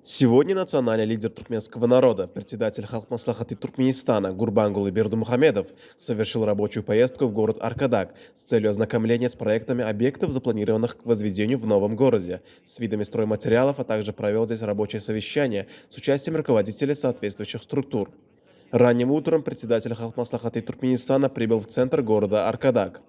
Сегодня национальный лидер туркменского народа, председатель Халк-Маслахаты Туркменистана Гурбангулы Бердумухамедов совершил рабочую поездку в город Аркадак с целью ознакомления с проектами объектов, запланированных к возведению в новом городе, с видами стройматериалов, а также провел здесь рабочее совещание с участием руководителей соответствующих структур. Ранним утром председатель Халк-Маслахаты Туркменистана прибыл в центр города Аркадак.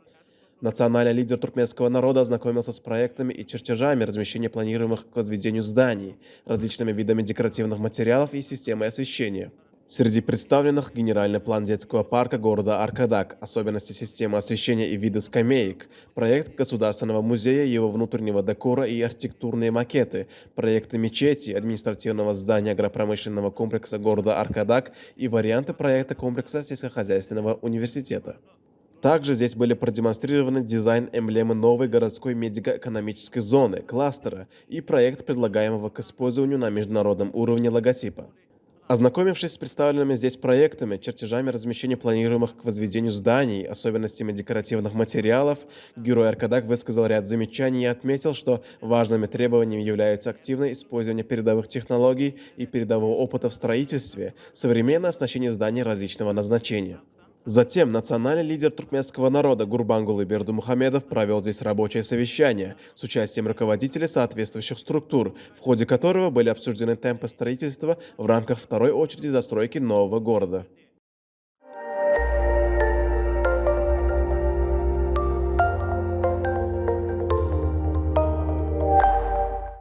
Национальный лидер туркменского народа ознакомился с проектами и чертежами размещения планируемых к возведению зданий, различными видами декоративных материалов и системой освещения. Среди представленных генеральный план детского парка города Аркадак, особенности системы освещения и виды скамеек, проект Государственного музея, его внутреннего декора и архитектурные макеты, проекты мечети, административного здания агропромышленного комплекса города Аркадак и варианты проекта комплекса сельскохозяйственного университета. Также здесь были продемонстрированы дизайн эмблемы новой городской медико-экономической зоны, кластера и проект предлагаемого к использованию на международном уровне логотипа. Ознакомившись с представленными здесь проектами, чертежами размещения планируемых к возведению зданий, особенностями декоративных материалов, герой Аркадак высказал ряд замечаний и отметил, что важными требованиями являются активное использование передовых технологий и передового опыта в строительстве, современное оснащение зданий различного назначения. Затем национальный лидер туркменского народа Гурбангулы Бердумухамедов провел здесь рабочее совещание с участием руководителей соответствующих структур, в ходе которого были обсуждены темпы строительства в рамках второй очереди застройки нового города.